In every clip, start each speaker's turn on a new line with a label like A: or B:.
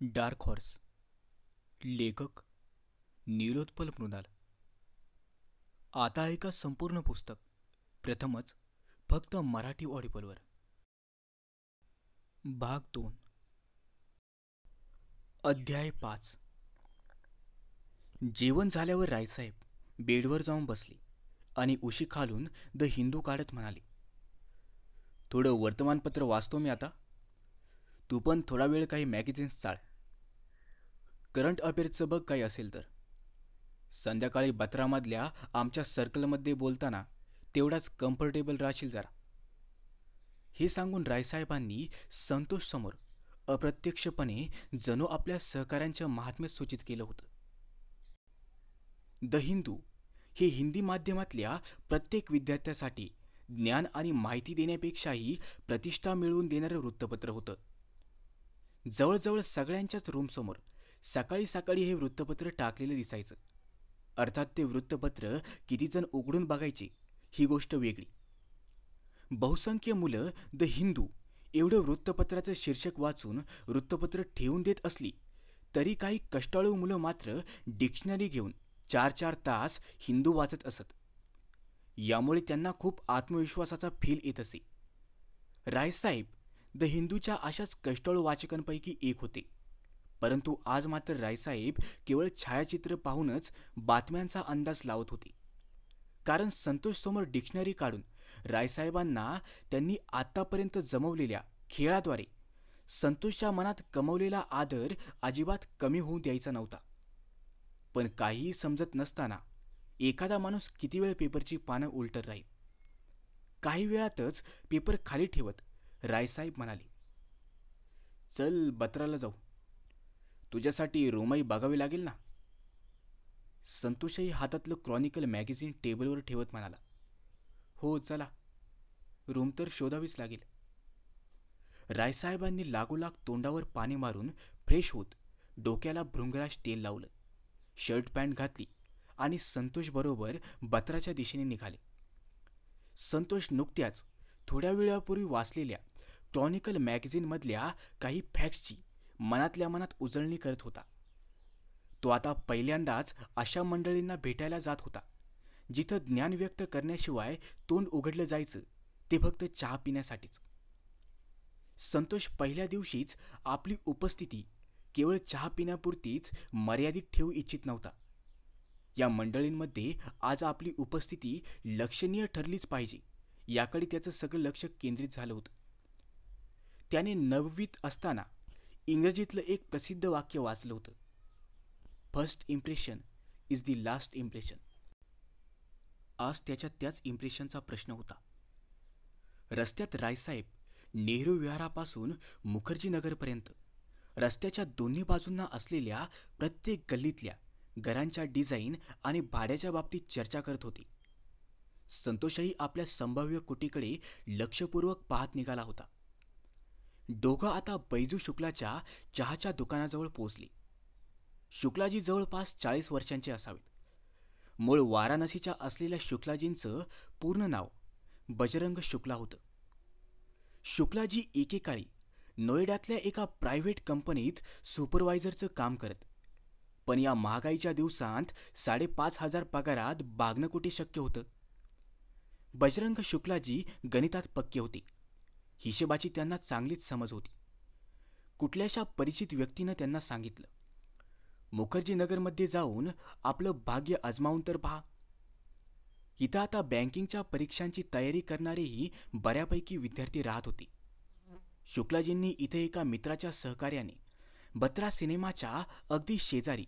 A: Dark horse. लेखक नीलोत्पल मृणाल. आता ऐका संपूर्ण पुस्तक. प्रथमच फक्त मराठी ऑडिबलवर. भाग 2. अध्याय 5. जेवण झाल्यावर रायसाहेब बेडवर जाऊन बसले आणि उशी खालून द हिंदू काढत म्हणाले, थोडं वर्तमानपत्र वाचतो मी आता. तू पण थोडा वेळ काही मॅगझिन्स चाळ. करंट अफेअर्सचं बघ काही असेल तर. संध्याकाळी बत्रामधल्या आमच्या सर्कलमध्ये बोलताना तेवढाच कम्फर्टेबल राहशील जरा. हे सांगून रायसाहेबांनी संतोषसमोर अप्रत्यक्षपणे जणू आपल्या सहकाऱ्यांच्या महात्म्यात सूचित केलं होतं. द हिंदू हे हिंदी माध्यमातल्या प्रत्येक विद्यार्थ्यासाठी ज्ञान आणि माहिती देण्यापेक्षाही प्रतिष्ठा मिळवून देणारं वृत्तपत्र होतं. जवळजवळ सगळ्यांच्याच रूमसमोर सकाळी सकाळी हे वृत्तपत्र टाकलेलं दिसायचं. अर्थात ते वृत्तपत्र किती जण उघडून बघायचे ही गोष्ट वेगळी. बहुसंख्य मुलं द हिंदू एवढं वृत्तपत्राचं शीर्षक वाचून वृत्तपत्र ठेवून देत असली तरी काही कष्टाळू मुलं मात्र डिक्शनरी घेऊन 4-4 तास हिंदू वाचत असत. यामुळे त्यांना खूप आत्मविश्वासाचा फील येत असे. रायसाहेब द हिंदूच्या अशाच कष्टाळू वाचकांपैकी एक होते. परंतु आज मात्र रायसाहेब केवळ छायाचित्र पाहूनच बातम्यांचा अंदाज लावत होते. कारण संतोषसमोर डिक्शनरी काढून रायसाहेबांना त्यांनी आतापर्यंत जमवलेल्या खेळाद्वारे संतोषच्या मनात कमवलेला आदर अजिबात कमी होऊ द्यायचा नव्हता. पण काहीही समजत नसताना एखादा माणूस किती वेळ पेपरची पानं उलटत राहील. काही वेळातच पेपर खाली ठेवत रायसाहेब म्हणाले, चल बत्राला जाऊ. तुझ्यासाठी रोमाई बघावी लागेल ना. संतोषही हातातलं क्रॉनिकल मॅगझिन टेबलवर ठेवत म्हणाला, हो चला. रूम तर शोधावीच लागेल. रायसाहेबांनी लागोलाग तोंडावर पाणी मारून फ्रेश होत डोक्याला भृंगराज तेल लावलं, शर्ट पॅन्ट घातली आणि संतोष बरोबर बत्राच्या दिशेने निघाले. संतोष नुकत्याच थोड्या वेळापूर्वी वाचलेल्या क्रॉनिकल मॅगझिनमधल्या काही फॅक्ट्सची मनातल्या मनात उजळणी करत होता. तो आता पहिल्यांदाच अशा मंडळींना भेटायला जात होता जिथं ज्ञान व्यक्त करण्याशिवाय तोंड उघडलं जायचं ते फक्त चहा पिण्यासाठीच. संतोष पहिल्या दिवशीच आपली उपस्थिती केवळ चहा पिण्यापुरतीच मर्यादित ठेवू इच्छित नव्हता. या मंडळींमध्ये आज आपली उपस्थिती लक्षणीय ठरलीच पाहिजे याकडे त्याचं सगळं लक्ष केंद्रित झालं होतं. त्याने 9वीत असताना इंग्रजीतलं एक प्रसिद्ध वाक्य वाचलं होतं, first impression is the last impression. आज त्याच्या त्याच इम्प्रेशनचा प्रश्न होता. रस्त्यात रायसाहेब नेहरू विहारापासून मुखर्जी नगरपर्यंत रस्त्याच्या दोन्ही बाजूंना असलेल्या प्रत्येक गल्लीतल्या घरांच्या डिझाईन आणि भाड्याच्या बाबतीत चर्चा करत होते. संतोषही आपल्या संभाव्य कुटीकडे लक्षपूर्वक पाहत निघाला होता. दोघं आता बैजू शुक्लाच्या चहाच्या दुकानाजवळ पोहोचले. शुक्लाजी जवळपास 40 वर्षांचे असावेत. मूळ वाराणसीच्या असलेल्या शुक्लाजींचं पूर्ण नाव बजरंग शुक्ला होतं. शुक्लाजी एकेकाळी नोएडातल्या एका प्रायव्हेट कंपनीत सुपरवायझरचं काम करत. पण या महागाईच्या दिवसांत 5,500 पगारात भागणं कुठे शक्य होतं. बजरंग शुक्लाजी गणितात पक्के होते. हिशेबाची त्यांना चांगलीच समज होती. कुठल्याशा परिचित व्यक्तीनं त्यांना सांगितलं, मुखर्जी नगरमध्ये जाऊन आपलं भाग्य आजमावून तर पहा. इथं आता बँकिंगच्या परीक्षांची तयारी करणारेही बऱ्यापैकी विद्यार्थी राहत होते. शुक्लाजींनी इथे एका मित्राच्या सहकार्याने बत्रा सिनेमाच्या अगदी शेजारी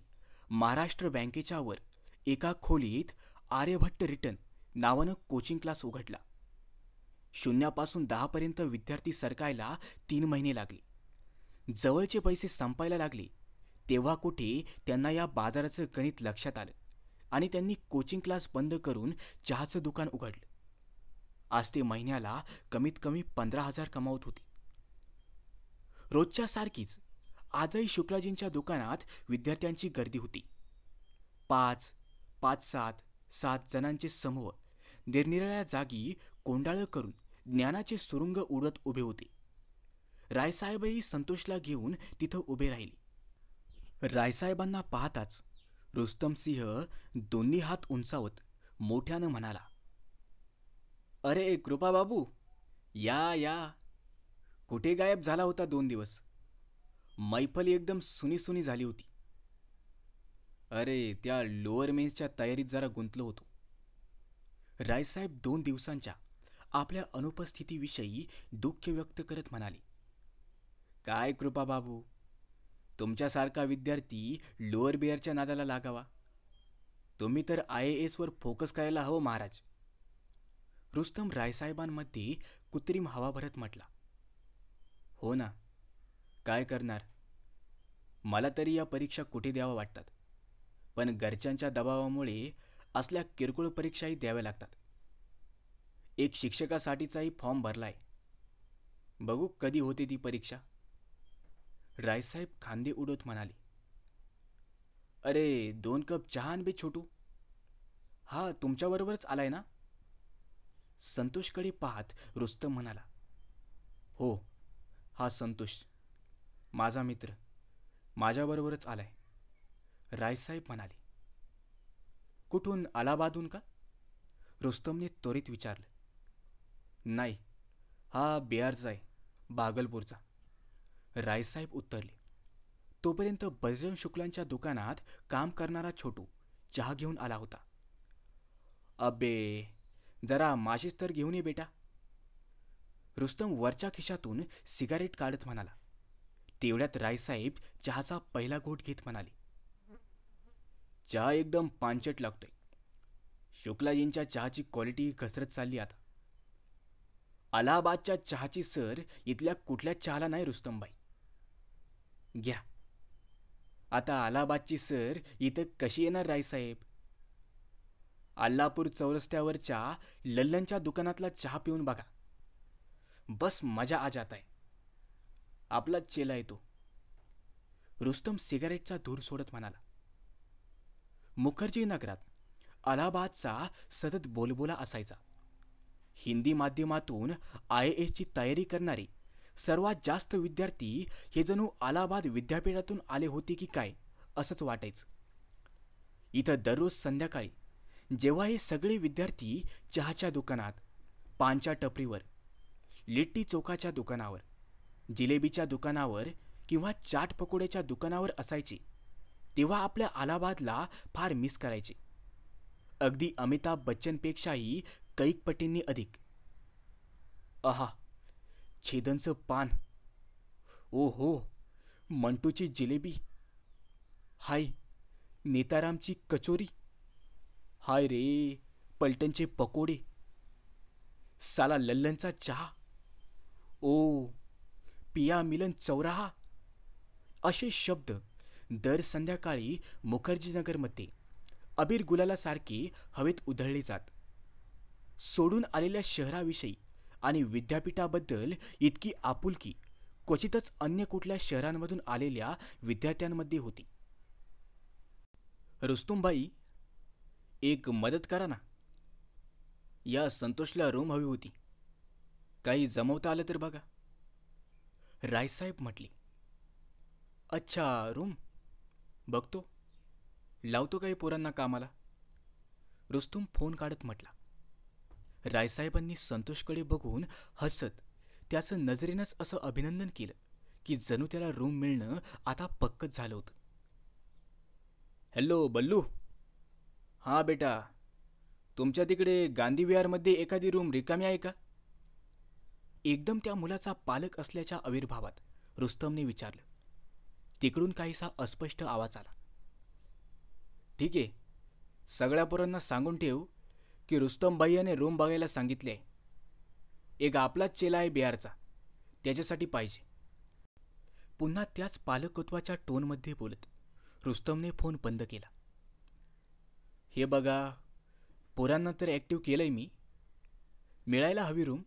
A: महाराष्ट्र बँकेच्या वर एका खोलीत आर्यभट्ट रिटर्न नावानं कोचिंग क्लास उघडला. 0 पासून 10 पर्यंत विद्यार्थी सरकायला 3 महिने लागले. जवळचे पैसे संपायला लागले तेव्हा कुठे त्यांना या बाजाराचं गणित लक्षात आलं आणि त्यांनी कोचिंग क्लास बंद करून चहाचं दुकान उघडलं. आज ते महिन्याला कमीत कमी 15,000 कमावत होते. रोजच्या सारखीच आजही शुक्लाजींच्या दुकानात विद्यार्थ्यांची गर्दी होती. 5, 7 जणांचे समूह निरनिराळ्या जागी कोंडाळं करून ज्ञानाचे सुरुंग उडत उभे होते. रायसाहेबही संतोषला घेऊन तिथं उभे राहिले. रायसाहेबांना पाहताच रुस्तम सिंह दोन्ही हात उंचावत मोठ्यानं म्हणाला, अरे कृपा बाबू, या या. कुठे गायब झाला होता 2 दिवस? मैफल एकदम सुनी सुनी झाली होती. अरे त्या लोअर मेन्सच्या तयारीत जरा गुंतलो होतो. रायसाहेब 2 दिवसांच्या आपल्या अनुपस्थितीविषयी दुःख व्यक्त करत म्हणाले, काय कृपा बाबू, तुमच्यासारखा विद्यार्थी लोअर बिअरच्या नादाला लागावा. तुम्ही तर IAS वर फोकस करायला हवं महाराज. रुस्तम रायसाहेबांमध्ये कृत्रिम हवा भरत म्हटला. हो ना, काय करणार. मला तरी या परीक्षा कुठे द्याव्या वाटतात, पण घरच्यांच्या दबावामुळे असल्या किरकोळ परीक्षाही द्याव्या लागतात. एक शिक्षकासाठीचाही फॉर्म भरलाय. बघू कधी होते ती परीक्षा. रायसाहेब खांदे उडवत म्हणाले, अरे 2 कप चहा आण बे छोटू. हा तुमच्याबरोबरच आलाय ना? संतोषकडे पाहत रुस्तम म्हणाला, हो, हा संतोष माझा मित्र माझ्याबरोबरच आलाय. रायसाहेब म्हणाले, कुठून, अलाहाबादहून का? रुस्तमने त्वरित विचारलं. नाही, हा बिहारचा आहे, भागलपूरचा. रायसाहेब उत्तरले. तोपर्यंत बजरंग शुक्लांच्या दुकानात काम करणारा छोटू चहा घेऊन आला होता. अबे, जरा माशीस तर घेऊन ये बेटा. रुस्तम वरच्या खिशातून सिगारेट काढत म्हणाला. तेवढ्यात रायसाहेब चहाचा पहिला घोट घेत म्हणाले, चहा एकदम पांचट लागतोय. शुक्लाजींच्या चहाची क्वालिटी घसरत चालली आता. अलाहाबादच्या चहाची सर इथल्या कुठल्याच चहाला नाही रुस्तमबाई. घ्या. आता अलाहाबादची सर इथं कशी येणार रायसाहेब? अल्लापूर चौरस्त्यावरच्या लल्लनच्या दुकानातला चहा पिऊन बघा, बस मजा आ जात आहे. आपलाच चेला येतो. रुस्तम सिगारेटचा धूर सोडत म्हणाला. मुखर्जी नगरात अलाहाबादचा सतत बोलबोला असायचा. हिंदी माध्यमातून IAS ची तयारी करणारे सर्वात जास्त विद्यार्थी हे जणू अलाहाबाद विद्यापीठातून आले होते की काय असंच वाटायचं. इथं दररोज संध्याकाळी जेव्हा हे सगळे विद्यार्थी चहाच्या दुकानात, पानच्या टपरीवर, लिट्टी चोखाच्या दुकानावर, जिलेबीच्या दुकानावर किंवा चाट पकोड्याच्या दुकानावर असायचे, तेव्हा आपल्या अलाहाबादला फार मिस करायचे. अगदी अमिताभ बच्चनपेक्षाही कैक पटींनी अधिक. आहा, छेदनचं पान, ओ हो, मंटूची जिलेबी, हाय नेतारामची कचोरी, हाय रे पलटणचे पकोडे, साला लल्लनचा चहा, ओ पिया मिलन चौराहा. असे शब्द दर संध्याकाळी मुखर्जीनगरमध्ये अबीर गुलालासारखे हवेत उधळले जात. सोडून आलेल्या शहराविषयी आणि विद्यापीठाबद्दल इतकी आपुलकी क्वचितच अन्य कुठल्या शहरांमधून आलेल्या विद्यार्थ्यांमध्ये होती. रुस्तुमबाई, एक मदत करा ना. या संतोषला रूम हवी होती. काही जमवता आलं तर बघा. रायसाहेब म्हटले. अच्छा, रूम बघतो, लावतो काही पोरांना कामाला. रुस्तुम फोन काढत म्हटला. रायसाहेबांनी संतोषकडे बघून हसत त्याचं नजरेनंच असं अभिनंदन केलं की जणू त्याला रूम मिळणं आता पक्कच झालं होतं. हॅलो बल्लू. हां बेटा, तुमच्या तिकडे गांधी विहारमध्ये एखादी रूम रिकामी आहे का? एकदम त्या मुलाचा पालक असल्याच्या आविर्भावात रुस्तमने विचारलं. तिकडून काहीसा अस्पष्ट आवाज आला. ठीक आहे, सगळ्या पोरांना सांगून ठेव की रुस्तम भैयाने रूम बघायला सांगितले आहे. एक आपलाच चेला आहे बिहारचा, त्याच्यासाठी पाहिजे. पुन्हा त्याच पालकत्वाच्या टोनमध्ये बोलत रुस्तमने फोन बंद केला. हे बघा, पोरांना तर ॲक्टिव्ह केलंय मी. मिळायला हवी रूम.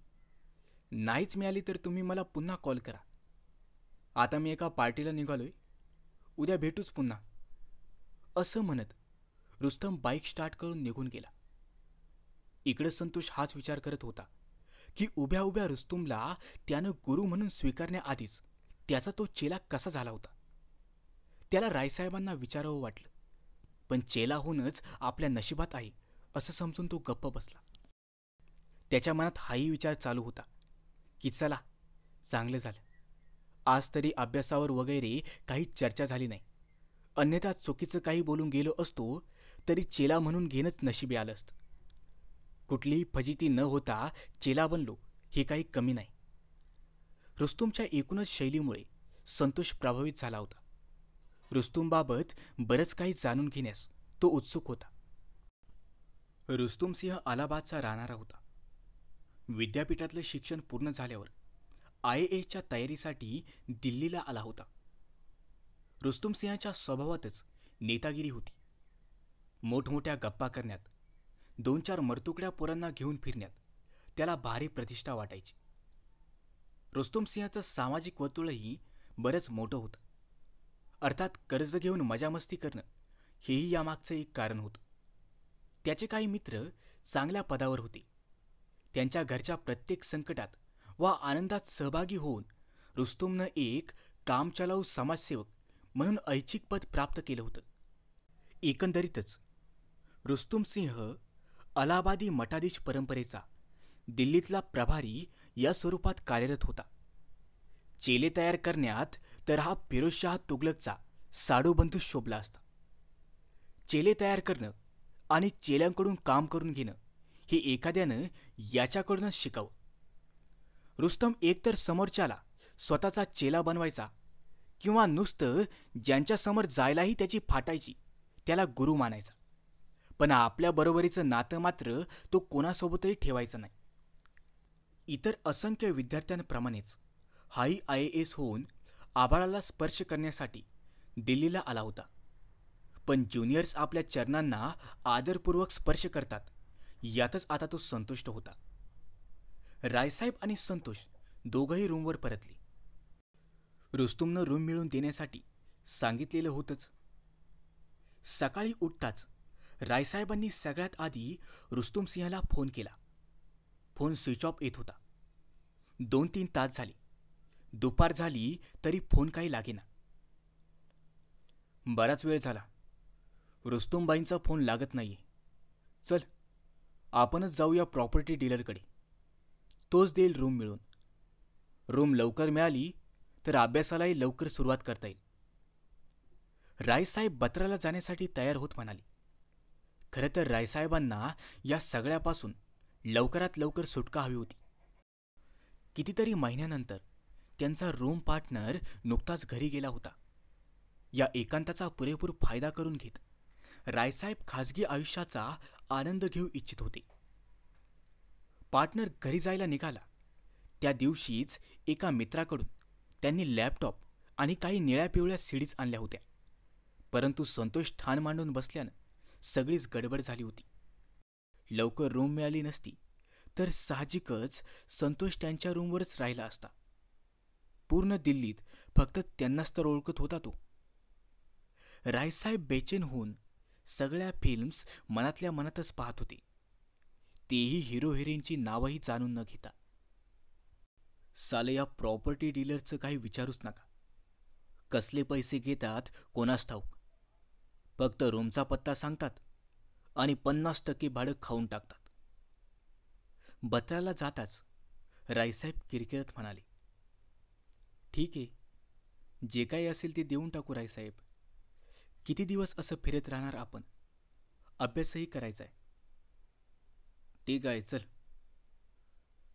A: नाहीच मिळाली तर तुम्ही मला पुन्हा कॉल करा. आता मी एका पार्टीला निघालोय, उद्या भेटूच पुन्हा. असं म्हणत रुस्तम बाईक स्टार्ट करून निघून गेला. इकडे संतोष हाच विचार करत होता की उभ्या उभ्या रुस्तुमला त्यानं गुरु म्हणून स्वीकारण्याआधीच त्याचा तो चेला कसा झाला होता. त्याला रायसाहेबांना विचारावं वाटलं, पण चेला होणंच आपल्या नशिबात आहे असं समजून तो गप्प बसला. त्याच्या मनात हाही विचार चालू होता की चला, चांगलं झालं, आज तरी अभ्यासावर वगैरे काही चर्चा झाली नाही. अन्यथा चुकीचं काही बोलून गेलो असतो तरी चेला म्हणून घेणंच नशिबी आलं असतं. कुठलीही फजिती न होता चेला बनलो हे काही कमी नाही. रुस्तुमच्या एकूणच शैलीमुळे संतोष प्रभावित झाला होता. रुस्तुमबाबत बरंच काही जाणून घेण्यास तो उत्सुक होता. रुस्तुम सिंह अलाहाबादचा राहणारा होता. विद्यापीठातलं शिक्षण पूर्ण झाल्यावर IASच्या तयारीसाठी दिल्लीला आला होता. रुस्तुम सिंहाच्या स्वभावातच नेतागिरी होती. मोठमोठ्या गप्पा करण्यात, 2-4 मरतुकड्या पोरांना घेऊन फिरण्यात त्याला भारी प्रतिष्ठा वाटायची. रुस्तुम सिंहाचं सामाजिक वर्तुळही बरंच मोठं होतं. अर्थात कर्ज घेऊन मजामस्ती करणं हेही यामागचं एक कारण होतं. त्याचे काही मित्र चांगल्या पदावर होते. त्यांच्या घरच्या प्रत्येक संकटात वा आनंदात सहभागी होऊन रुस्तुमनं एक कामचलाऊ समाजसेवक म्हणून ऐच्छिक पद प्राप्त केलं होतं. एकंदरीतच रुस्तुम सिंह अलाहाबादी मठाधीश परंपरेचा दिल्लीतला प्रभारी या स्वरूपात कार्यरत होता. चेले तयार करण्यात तर हा फिरोजशाह तुघलकचा साडूबंधू शोभला असता. चेले तयार करणं आणि चेल्यांकडून काम करून घेणं हे एखाद्यानं याच्याकडूनच शिकावं. रुस्तम एकतर समोरच्याला स्वतःचा चेला बनवायचा किंवा नुसतं ज्यांच्यासमोर जायलाही त्याची फाटायची त्याला गुरु मानायचा. पण आपल्या बरोबरीचं नातं मात्र तो कोणासोबतही ठेवायचा नाही. इतर असंख्य विद्यार्थ्यांप्रमाणेच हाही IAS होऊन आभाळाला स्पर्श करण्यासाठी दिल्लीला आला होता. पण ज्युनियर्स आपल्या चरणांना आदरपूर्वक स्पर्श करतात यातच आता तो संतुष्ट होता. रायसाहेब आणि संतोष दोघंही रूमवर परतले. रुस्तुमनं रूम मिळवून देण्यासाठी सांगितलेलं होतंच. सकाळी उठताच रायसाहेबांनी सगळ्यात आधी रुस्तुम सिंहाला फोन केला. फोन स्विच ऑफ येत होता. 2-3 तास झाले. दुपार झाली तरी फोन काही लागेना. बराच वेळ झाला, रुस्तुमबाईंचा फोन लागत नाहीये. चल, आपणच जाऊया प्रॉपर्टी डीलरकडे, तोच देईल रूम मिळून. रूम लवकर मिळाली तर अभ्यासालाही लवकर सुरुवात करता येईल. रायसाहेब बत्राला जाण्यासाठी तयार होत म्हणाले. खरं तर रायसाहेबांना या सगळ्यापासून लवकरात लवकर सुटका हवी होती. कितीतरी महिन्यानंतर त्यांचा रूम पार्टनर नुकताच घरी गेला होता. या एकांताचा पुरेपूर फायदा करून घेत रायसाहेब खाजगी आयुष्याचा आनंद घेऊ इच्छित होते. पार्टनर घरी जायला निघाला त्या दिवशीच एका मित्राकडून त्यांनी लॅपटॉप आणि काही निळ्या पिवळ्या सीडीज आणल्या होत्या. परंतु संतोष ठाण मांडून बसल्यानं सगळीच गडबड झाली होती. लवकर रूम मिळाली नसती तर साहजिकच संतोष त्यांच्या रूमवरच राहिला असता. पूर्ण दिल्लीत फक्त त्यांनाच तर ओळखत होता तो. रायसाहेब बेचैन होऊन सगळ्या फिल्म्स मनातल्या मनातच पाहत होते, तेही हिरो हिरोईनची नावही जाणून न घेता. साले या प्रॉपर्टी डीलरचं काही विचारूच नका. कसले पैसे घेतात कोणास ठाऊक. फक्त रूमचा पत्ता सांगतात आणि 50% भाडं खाऊन टाकतात. बत्राला जाताच रायसाहेब किरकिरत म्हणाले, ठीक आहे, जे काही असेल ते देऊन टाकू रायसाहेब. किती दिवस असं फिरत राहणार आपण? अभ्यासही करायचा आहे. ठीक आहे, चल.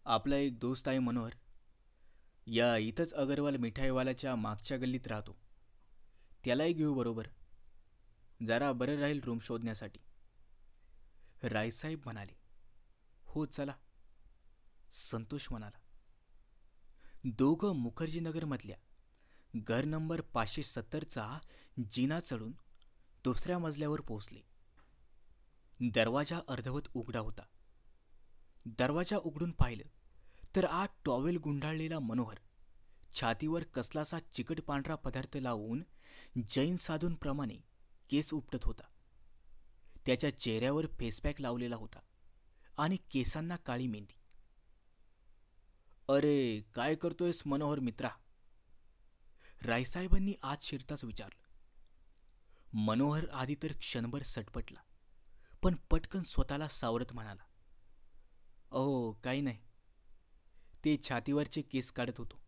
A: आपला एक दोस्त आहे मनोहर, या इथंच अगरवाल मिठाईवाल्याच्या मागच्या गल्लीत राहतो. त्यालाही घेऊ बरोबर, जरा बरं राहील रूम शोधण्यासाठी. रायसाहेब म्हणाले. हो चला, संतोष म्हणाला. दोघं मुखर्जीनगरमधल्या घर नंबर 570चा जिना चढून दुसऱ्या मजल्यावर पोहोचले. दरवाजा अर्धवट उघडा होता. दरवाजा उघडून पाहिलं तर आत टॉवेल गुंडाळलेला मनोहर छातीवर कसलासा चिकट पांढरा पदार्थ लावून जैन साधूंप्रमाणे केस उपटत होता. त्याच्या चेहऱ्यावर फेसपॅक लावलेला होता आणि केसांना काळी मेहंदी. अरे, काय करतोयस मनोहर मित्रा? रायसाहेबांनी आत शिरताच विचारलं. मनोहर आधी तर क्षणभर सटपटला, पण पटकन स्वतःला सावरत म्हणाला, "अहो, काही नाही. ते छातीवरचे केस काढत होतो.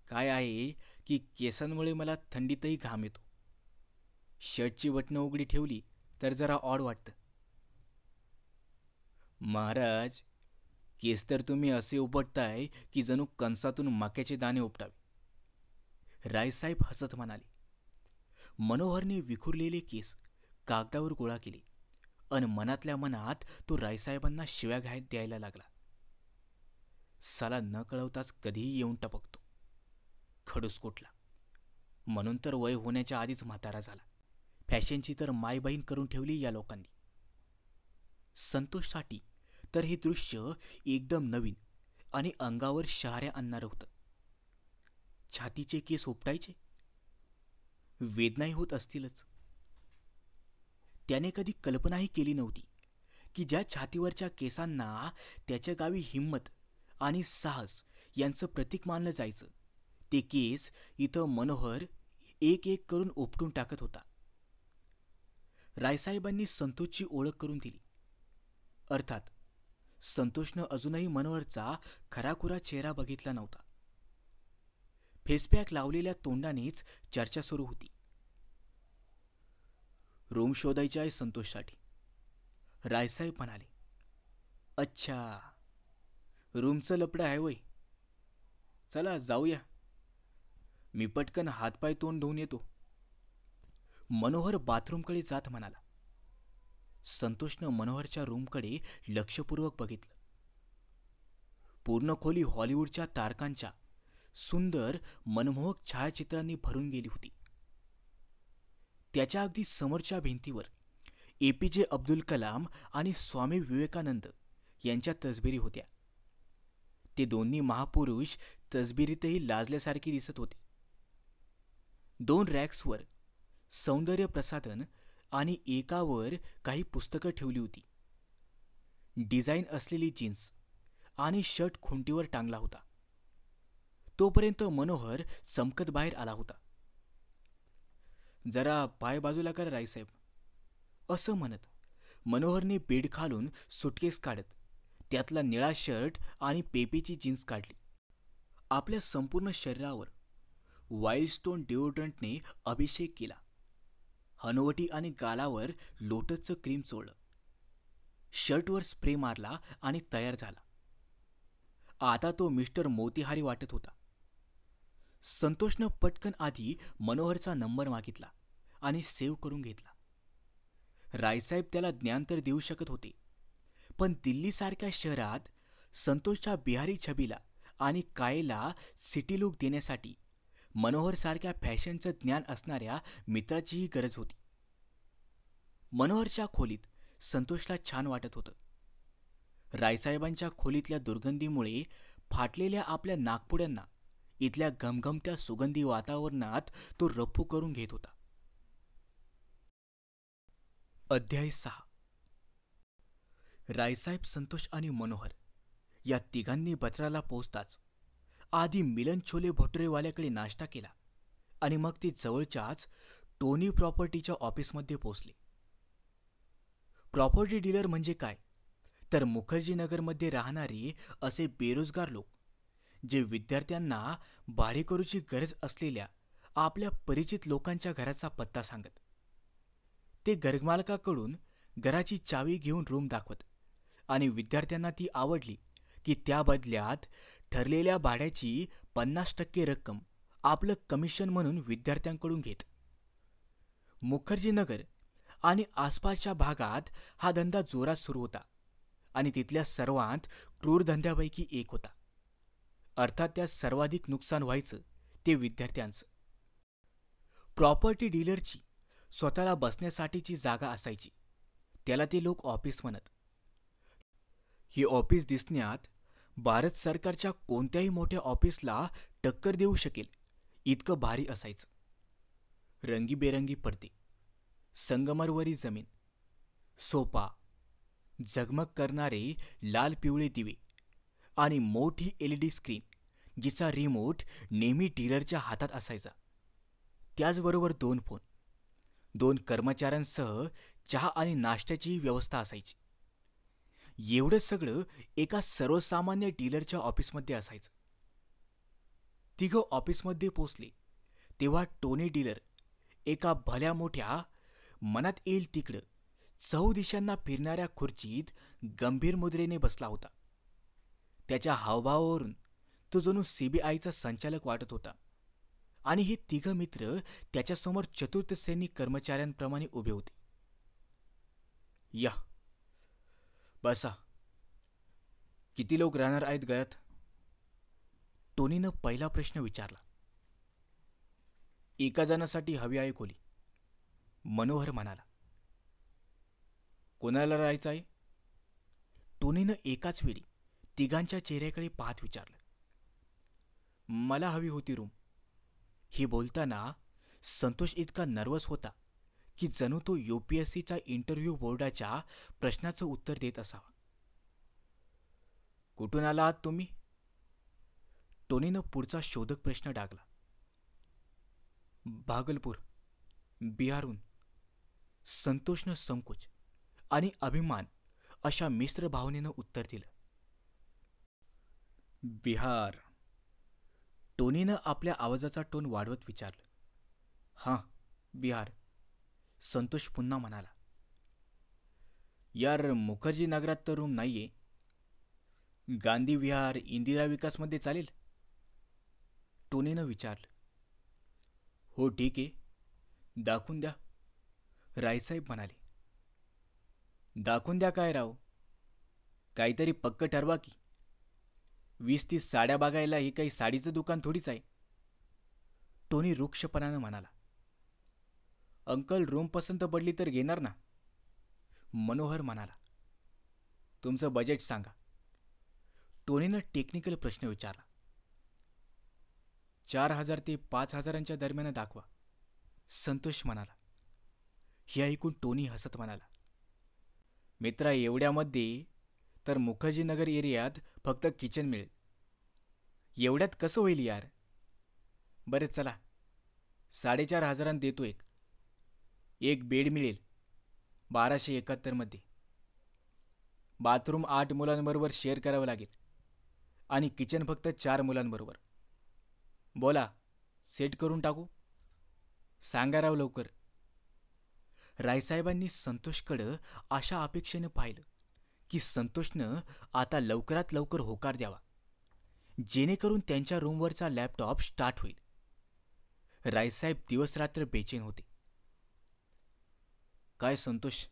A: काय आहे की केसांमुळे मला थंडीतही घाम येतो. शर्टची बटणं उघडी ठेवली तर जरा ऑड वाटतं." "महाराज, केस तर तुम्ही असे उपटताय की जणू कंसातून मक्याचे दाणे उपटावे." रायसाहेब हसत म्हणाले. मनोहरने विखुरलेले केस कागदावर गोळा केले अन मनातल्या मनात तो रायसाहेबांना शिव्या द्यायला लागला. साला न कळवताच कधीही येऊन टपकतो. खडूस कुठला. म्हणून तर वय होण्याच्या आधीच म्हातारा झाला. फॅशनची तर मायबहीण करून ठेवली या लोकांनी. संतोषसाठी तर हे दृश्य एकदम नवीन आणि अंगावर शहाऱ्या आणणारं होतं. छातीचे केस उपटायचे? वेदनाही होत असतीलच. त्याने कधी कल्पनाही केली नव्हती की ज्या छातीवरच्या केसांना त्याच्या गावी हिंमत आणि साहस यांचं प्रतीक मानलं जायचं, ते केस इथं मनोहर एक एक करून उपटून टाकत होता. रायसाहेबांनी संतोषची ओळख करून दिली. अर्थात संतोषनं अजूनही मनोहरचा खराखुरा चेहरा बघितला नव्हता. फेसपॅक लावलेल्या तोंडानेच चर्चा सुरू होती. रूम शोधायची आहे संतोषसाठी, रायसाहेब म्हणाले. अच्छा, रूमचं लपडं आहे वय. चला जाऊया. मी पटकन हातपाय तोंड धुवून येतो. मनोहर बाथरूमकडे जात म्हणाला. संतोषनं मनोहरच्या रूमकडे लक्षपूर्वक बघितलं. पूर्ण खोली हॉलिवूडच्या तारकांच्या सुंदर मनमोहक छायाचित्रांनी भरून गेली होती. त्याच्या अगदी समोरच्या भिंतीवर APJ अब्दुल कलाम आणि स्वामी विवेकानंद यांच्या तसबिरी होत्या. ते दोन्ही महापुरुष तसबिरीतही लाजल्यासारखे दिसत होते. 2 रॅक्सवर सौंदर्य प्रसाधन आणि एकावर काही पुस्तकं ठेवली होती. डिझाईन असलेली जीन्स आणि शर्ट खुंटीवर टांगला होता. तोपर्यंत मनोहर चमकत बाहेर आला होता. "जरा पाय बाजूला करा रायसाहेब," असं म्हणत मनोहरने बेड खालून सुटकेस काढत त्यातला निळा शर्ट आणि पेपीची जीन्स काढली. आपल्या संपूर्ण शरीरावर वाईल्डस्टोन डिओड्रंटने अभिषेक केला. हनुवटी आणि गालावर लोटसचं क्रीम चोळलं. शर्टवर स्प्रे मारला आणि तयार झाला. आता तो मिस्टर मोतीहारी वाटत होता. संतोषनं पटकन आधी मनोहरचा नंबर मागितला आणि सेव्ह करून घेतला. रायसाहेब त्याला ज्ञान तर देऊ शकत होते, पण दिल्लीसारख्या शहरात संतोषच्या बिहारी छबीला आणि कायेला सिटी लुक देण्यासाठी मनोहरसारख्या फॅशनचं ज्ञान असणाऱ्या मित्राचीही गरज होती. मनोहरच्या खोलीत संतोषला छान वाटत होतं. रायसाहेबांच्या खोलीतल्या दुर्गंधीमुळे फाटलेल्या आपल्या नाकपुड्यांना इथल्या घमघमत्या सुगंधी वातावरणात तो रफ्फू करून घेत होता. अध्याय 6. रायसाहेब, संतोष आणि मनोहर या तिघांनी बत्राला पोहोचताच आधी मिलन छोले भटुरेवाल्याकडे नाश्ता केला आणि मग ते जवळच्याच टोनी प्रॉपर्टीच्या ऑफिसमध्ये पोहोचले. प्रॉपर्टी डीलर म्हणजे काय तर मुखर्जीनगरमध्ये राहणारे असे बेरोजगार लोक जे विद्यार्थ्यांना भाडेकरूची गरज असलेल्या आपल्या परिचित लोकांच्या घराचा पत्ता सांगत. ते घरमालकाकडून घराची चावी घेऊन रूम दाखवत आणि विद्यार्थ्यांना ती आवडली की त्या बदल्यात ठरलेल्या भाड्याची 50% रक्कम आपलं कमिशन म्हणून विद्यार्थ्यांकडून घेत. मुखर्जीनगर आणि आसपासच्या भागात हा धंदा जोरात सुरू होता आणि तिथल्या सर्वांत क्रूर धंद्यापैकी एक होता. अर्थात त्यात सर्वाधिक नुकसान व्हायचं ते विद्यार्थ्यांचं. प्रॉपर्टी डीलरची स्वतःला बसण्यासाठीची जागा असायची. त्याला ते लोक ऑफिस म्हणत. हे ऑफिस दिसण्यात भारत सरकारच्या कोणत्याही मोठ्या ऑफिसला टक्कर देऊ शकेल इतकं भारी असायचं. रंगीबेरंगी पडदे, संगमरवरी जमीन, सोफा, झगमग करणारे लाल पिवळे दिवे आणि मोठी LED स्क्रीन जिचा रिमोट नेहमी डीलरच्या हातात असायचा. त्याचबरोबर 2 फोन, 2 कर्मचाऱ्यांसह चहा आणि नाश्त्याचीही व्यवस्था असायची. एवढं सगळं एका सर्वसामान्य डीलरच्या ऑफिसमध्ये असायचं. तिघं ऑफिसमध्ये पोचले तेव्हा टोनी डीलर एका भल्या मोठ्या, मनात येईल तिकडं 4 दिशांना फिरणाऱ्या खुर्चीत गंभीर मुद्रेने बसला होता. त्याच्या हावभावावरून तो जणू सीबीआयचा संचालक वाटत होता आणि हे तिघं मित्र त्याच्यासमोर चतुर्थ श्रेणी कर्मचाऱ्यांप्रमाणे उभे होते. या, बसा. किती लोक राहणार आहेत घरात? टोनीनं पहिला प्रश्न विचारला. एका जणासाठी हवी आहे खोली, मनोहर म्हणाला. कोणाला राहायचं आहे? टोनीनं एकाच वेळी तिघांच्या चेहऱ्याकडे पाहत विचारलं. मला हवी होती रूम. हे बोलताना संतोष इतका नर्वस होता की जणू तो UPSCचा इंटरव्ह्यू बोर्डाच्या प्रश्नाचं उत्तर देत असावा. कुठून आला आहात तुम्ही? टोनीनं पुढचा शोधक प्रश्न डागला. भागलपूर, बिहारहून. संतोषनं संकोच आणि अभिमान अशा मिश्र भावनेनं उत्तर दिलं. बिहार. टोनीनं आपल्या आवाजाचा टोन वाढवत विचारलं. हां, बिहार. संतोष पुन्हा म्हणाला. यार, मुखर्जी नगरात तर रूम नाहीये. गांधी विहार, इंदिरा विकासमध्ये चालेल? टोनीनं विचारलं. हो, ठीक आहे. दाखवून द्या, रायसाहेब म्हणाले. दाखवून द्या काय राव? काहीतरी पक्क ठरवा की. 20-30 साड्या बघायला हे काही साडीचं दुकान थोडीच आहे. टोनी रुक्षपणानं म्हणाला. अंकल, रूम पसंत पडली तर घेणार ना? मनोहर म्हणाला. तुमचं बजेट सांगा. टोनीनं टेक्निकल प्रश्न विचारला. 4,000 ते 5,000च्या दरम्यान दाखवा, संतोष म्हणाला. हे ऐकून टोनी हसत म्हणाला. मित्रा, एवढ्यामध्ये तर मुखर्जीनगर एरियात फक्त किचन मिळेल. एवढ्यात कसं होईल यार? बरं चला, 4,500 देतो. एक बेड मिळेल 1271 मध्ये. बाथरूम 8 मुलांबरोबर शेअर करावं लागेल आणि किचन फक्त 4 मुलांबरोबर. बोला, सेट करून टाकू? सांगा राव लवकर. रायसाहेबांनी संतोषकडं अशा अपेक्षेनं पाहिलं की संतोषनं आता लवकरात लवकर होकार द्यावा, जेणेकरून त्यांच्या रूमवरचा लॅपटॉप स्टार्ट होईल. रायसाहेब दिवसरात्र बेचैन होते. काय संतोष,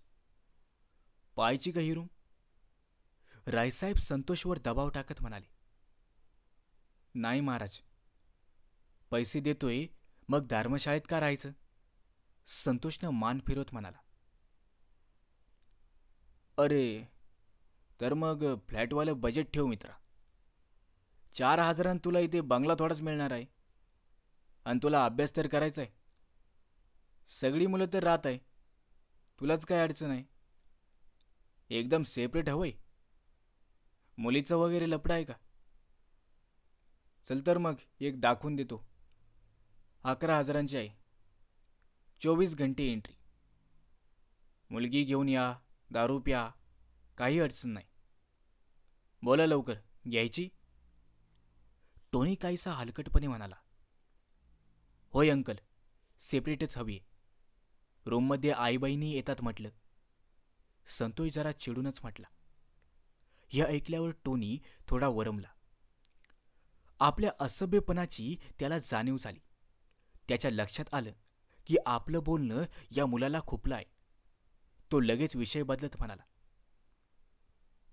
A: पाहायची का ही रूम? रायसाहेब संतोषवर दबाव टाकत म्हणाले. नाही महाराज, पैसे देतोय मग धर्मशाळेत का राहायचं? संतोषनं मान फिरवत म्हणाला. अरे, तर मग फ्लॅटवालं बजेट ठेव मित्रा. 4,000 तुला इथे बंगला थोडाच मिळणार आहे. आणि तुला अभ्यास तर करायचा आहे. सगळी मुलं तर राहत आहे, तुलाच काय अडचण आहे? एकदम सेपरेट हवंय? मुलीचं वगैरे लफडं आहे का? चल तर मग एक दाखवून देतो. 11,000ची आहे. 24 घंटे एंट्री. मुलगी घेऊन या, दारू प्या, काही अडचण नाही. बोला लवकर, घ्यायची? टोनी काहीसा हलकटपणे म्हणाला. होय अंकल, सेपरेटच हवी आहे. रूममध्ये आईबाईंनी येतात म्हटलं. संतोष जरा चिडूनच म्हटला. हे ऐकल्यावर टोनी थोडा वरमला. आपल्या असभ्यपणाची त्याला जाणीव झाली. त्याच्या लक्षात आलं की आपलं बोलणं या मुलाला खुपलं आहे. तो लगेच विषय बदलत म्हणाला.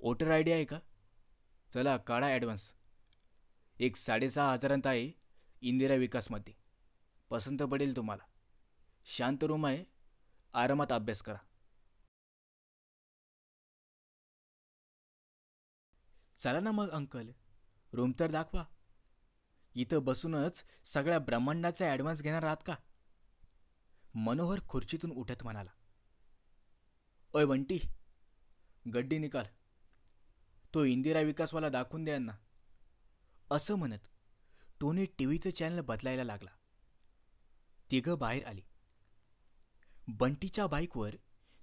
A: वोटर आयडी आहे का? चला काढा ॲडव्हान्स. एक 6,500 आहे इंदिरा विकासमध्ये. पसंत पडेल तुम्हाला. शांत रूम आहे, आरामात अभ्यास करा. चला ना मग अंकल, रूम तर दाखवा. इथं बसूनच सगळ्या ब्रह्मांडाचा ॲडव्हान्स घेणार आहात का? मनोहर खुर्चीतून उठत म्हणाला. ओय बंटी, गड्डी निकाल. तो इंदिरा विकासवाला दाखवून द्या ना. असं म्हणत टोनी टीव्हीचं चॅनल बदलायला लागला. तिघं बाहेर आली. बंटीच्या बाईकवर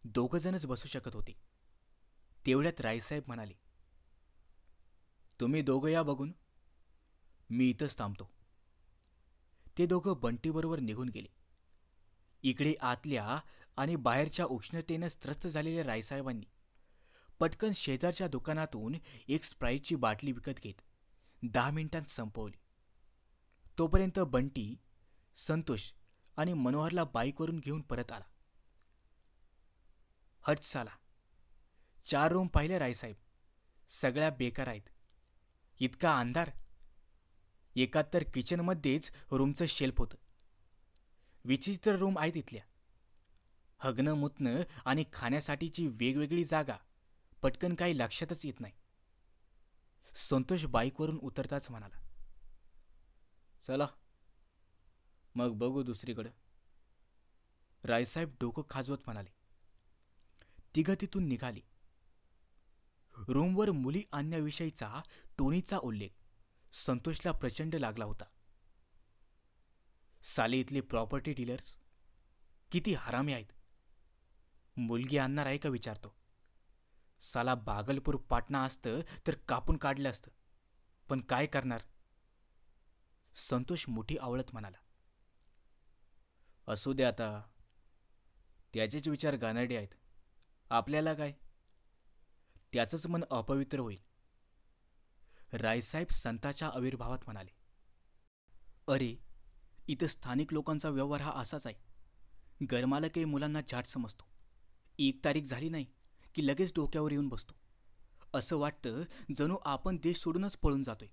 A: दोघंजणच बसू शकत होते. तेवढ्यात रायसाहेब म्हणाले, तुम्ही दोघं या बघून, मी इथंच थांबतो. ते दोघं बंटीबरोबर निघून गेले. इकडे आतल्या आणि बाहेरच्या उष्णतेनं त्रस्त झालेल्या रायसाहेबांनी पटकन शेजारच्या दुकानातून एक स्प्राईटची बाटली विकत घेत 10 मिनिटांत संपवली. तोपर्यंत बंटी, संतोष आणि मनोहरला बाईकवरून घेऊन परत आला. हट साला, 4 रूम पाहिल्या रायसाहेब, सगळ्या बेकार आहेत. इतका अंधार. एकात तर किचनमध्येच रूमचं शेल्फ होतं. विचित्र रूम आहेत इथल्या. हगणं मुतणं आणि खाण्यासाठीची वेगवेगळी जागा पटकन काही लक्षातच येत नाही. संतोष बाईकवरून उतरताच म्हणाला, चला मग बघू दुसरीकडं. रायसाहेब डोकं खाजवत म्हणाले. तिघं तिथून निघाली. रूमवर मुली आणण्याविषयीचा टोनीचा उल्लेख संतोषला प्रचंड लागला होता. साले इथले प्रॉपर्टी डीलर्स किती हरामी आहेत. मुलगी आणणार आहे का विचारतो. साला भागलपूर पाटणा असतं तर कापून काढलं असतं, पण काय करणार. संतोष मुठी आवळत म्हणाला, असू दे आता, त्याचेच विचार गाणारडे आहेत. आपल्याला काय. त्याचंच मन अपवित्र होईल. रायसाहेब संताच्या आविर्भावात म्हणाले, अरे इथं स्थानिक लोकांचा व्यवहार हा असाच आहे. गरमाला काही मुलांना झाट समजतो. 1 तारीख झाली नाही की लगेच डोक्यावर येऊन बसतो. असं वाटतं जणू आपण देश सोडूनच पळून जातोय.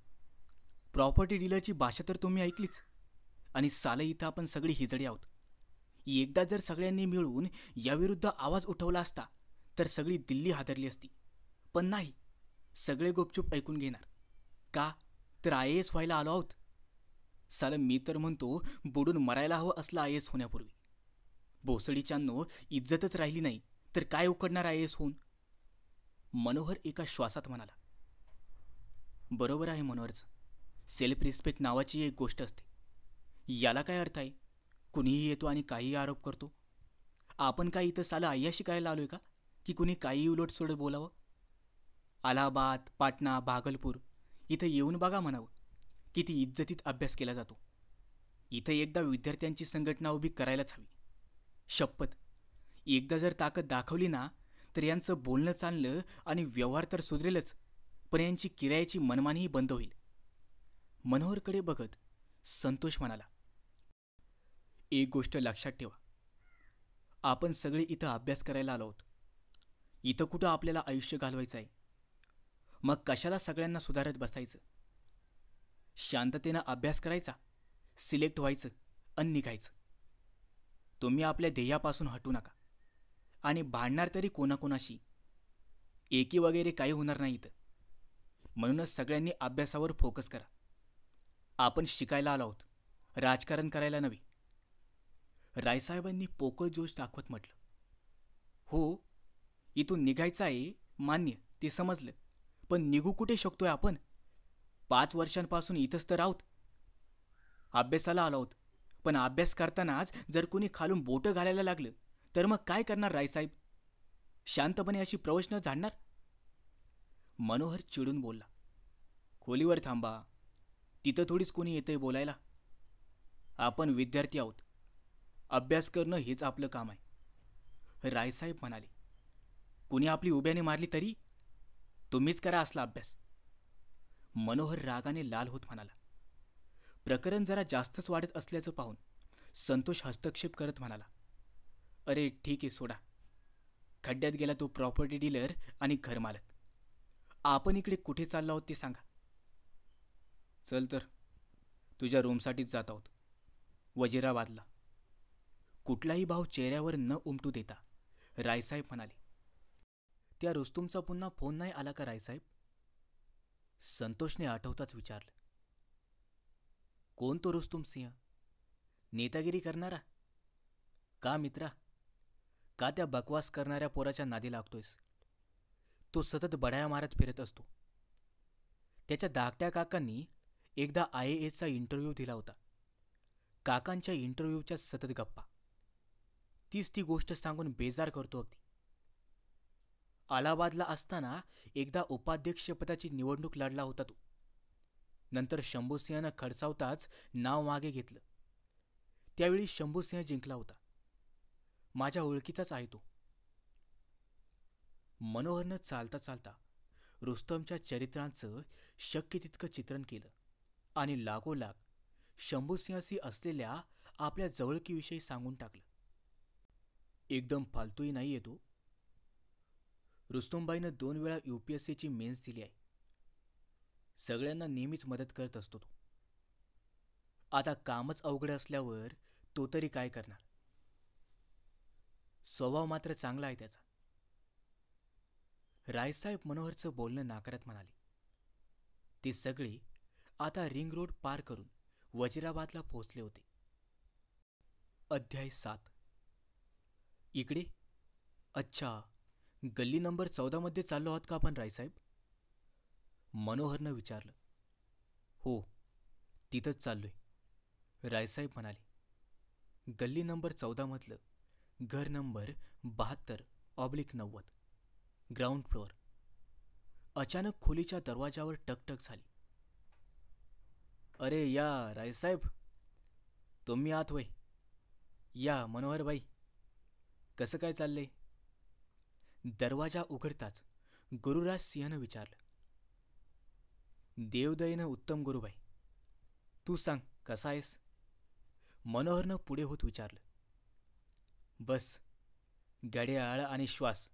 A: प्रॉपर्टी डीलरची भाषा तर तुम्ही ऐकलीच. आणि साले इथं आपण सगळी हिजडी आहोत. एकदा जर सगळ्यांनी मिळून याविरुद्ध आवाज उठवला असता तर सगळी दिल्ली हादरली असती. पण नाही, सगळे गुपचूप ऐकून घेणार. का तर IAS व्हायला आलो आहोत. सालं मी तर म्हणतो बुडून मरायला हवं असलं IAS होण्यापूर्वी. भोसडीच्यांनो इज्जतच राहिली नाही तर काय उकडणार IAS होऊन. मनोहर एका श्वासात म्हणाला, बरोबर आहे मनोहरचं. सेल्फ रिस्पेक्ट नावाची एक गोष्ट असते. याला काय अर्थ आहे. कुणीही येतो आणि काहीही आरोप करतो. आपण काय इथं साला अय्याशी करायला आलोय का की कुणी काहीही उलटसुलट बोलावं. अलाहाबाद, पाटणा, भागलपूर इथं येऊन बघा म्हणावं, किती इज्जतीत अभ्यास केला जातो. इथं एकदा विद्यार्थ्यांची संघटना उभी करायलाच हवी. शपथ, एकदा जर ताकद दाखवली ना तर यांचं बोलणं चाललं आणि व्यवहार तर सुधरेलच, पण यांची किरायाची मनमानीही बंद होईल. मनोहरकडे बघत संतोष म्हणाला, एक गोष्ट लक्षात ठेवा, आपण सगळे इथं अभ्यास करायला आलो आहोत. इथं कुठं आपल्याला आयुष्य घालवायचं आहे. मग कशाला सगळ्यांना सुधारत बसायचं. शांततेनं अभ्यास करायचा, सिलेक्ट व्हायचं आणि निघायचं. तुम्ही आपल्या ध्येयापासून हटू नका. आणि भांडणार तरी कोणाकोणाशी. एकी वगैरे काही होणार नाही इथं. म्हणूनच सगळ्यांनी अभ्यासावर फोकस करा. आपण शिकायला आलो आहोत, राजकारण करायला नव्हे. रायसाहेबांनी पोकळ जोश दाखवत म्हटलं, हो, इथून निघायचं आहे मान्य, ते समजलं. पण निघू कुठे शकतोय आपण. 5 वर्षांपासून इथंच तर आहोत. अभ्यासाला आलो आहोत, पण अभ्यास करतानाच जर कोणी खालून बोटं घालायला लागलं तर मग काय करणार रायसाहेब. शांतपणे अशी प्रवचनं झाडणार. मनोहर चिडून बोलला, खोलीवर थांबा. तिथं थोडीच कोणी येतंय बोलायला. आपण विद्यार्थी आहोत. अभ्यास करणं हेच आपलं काम आहे. रायसाहेब म्हणाले, कुणी आपली उभ्याने मारली तरी तुम्हीच करा असला अभ्यास. मनोहर रागाने लाल होत म्हणाला. प्रकरण जरा जास्तच वाढत असल्याचं पाहून संतोष हस्तक्षेप करत म्हणाला, अरे ठीक आहे, सोडा. खड्ड्यात गेला तो प्रॉपर्टी डीलर आणि घरमालक. आपण इकडे कुठे चाललो आहोत ते सांगा. चल तर, तुझ्या रूमसाठीच जात आहोत, वजिराबादला. कुठलाही भाव चेहऱ्यावर न उमटू देता रायसाहेब म्हणाले, त्या रुस्तुमचा पुन्हा फोन नाही आला का रायसाहेब. संतोषने आठवताच विचारलं. कोण तो रुस्तुम सिंह. नेतागिरी करणारा का मित्रा. का त्या बकवास करणाऱ्या पोराच्या नादी लागतोयस. तो सतत बडाया मारत फिरत असतो. त्याच्या धाकट्या काकांनी एकदा IASचा इंटरव्ह्यू दिला होता. काकांच्या इंटरव्ह्यूच्या सतत गप्पा. तीच ती गोष्ट सांगून बेजार करतो अगदी. अलाहाबादला असताना एकदा उपाध्यक्षपदाची निवडणूक लढला होता तो. नंतर शंभूसिंहनं खडसावताच नाव मागे घेतलं. त्यावेळी शंभूसिंह जिंकला होता. माझ्या ओळखीचाच आहे तो. मनोहरनं चालता चालता रुस्तमच्या चरित्रांचं शक्य तितकं चित्रण केलं आणि लागोलाग शंभूसिंहाशी असलेल्या आपल्या जवळकीविषयी सांगून टाकलं. एकदम फालतूही नाहीये तो. रुस्तुमबाईनं 2 वेळा UPSCची मेन्स दिली आहे. सगळ्यांना नेहमीच मदत करत असतो तो. आता कामच अवघड असल्यावर तो तरी काय करणार. स्वभाव मात्र चांगला आहे त्याचा. रायसाहेब मनोहरचं बोलणं नाकारत म्हणाले. ते सगळे आता रिंग रोड पार करून वजिराबादला पोहोचले होते. अध्याय 7. इकडे? अच्छा, गल्ली नंबर 14 मध्ये चाललो आहोत का आपण रायसाहेब? मनोहरनं विचारलं. हो, तिथंच चाललोय, रायसाहेब म्हणाले. गल्ली नंबर 14 मधलं घर नंबर 72/90, ग्राउंड फ्लोअर. अचानक खोलीच्या दरवाजावर टकटक झाली. अरे या रायसाहेब, तुम्ही आत होय. या मनोहरबाई, कसं काय चाललंय? दरवाजा उघडताच गुरुराज सिंहनं विचारलं. देवदयेनं उत्तम गुरुबाई, तू सांग कसा आहेस? मनोहरनं पुढे होत विचारलं. बस, घड्याळ आणि श्वास,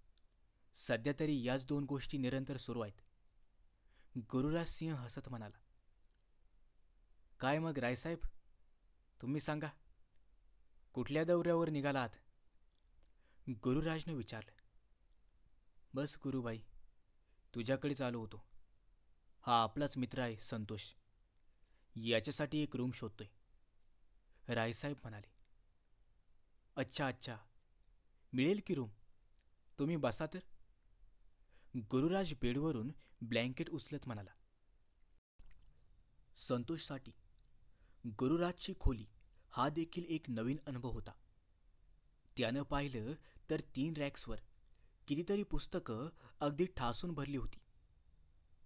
A: सध्या तरी याच 2 गोष्टी निरंतर सुरू आहेत. गुरुराज सिंह हसत म्हणाला. काय मग रायसाहेब, तुम्ही सांगा, कुठल्या दौऱ्यावर निघाला आहात? गुरुराजनं विचारलं. बस गुरुबाई, तुझ्याकडेच आलो होतो. हा आपलाच मित्र आहे संतोष, याच्यासाठी एक रूम शोधतोय, रायसाहेब म्हणाले. अच्छा अच्छा, मिळेल की रूम, तुम्ही बसा तर. गुरुराज बेडवरून ब्लँकेट उचलत म्हणाला. संतोषसाठी गुरुराजची खोली हा देखील एक नवीन अनुभव होता. त्यानं पाहिलं तर 3 रॅक्सवर कितीतरी पुस्तकं अगदी ठासून भरली होती.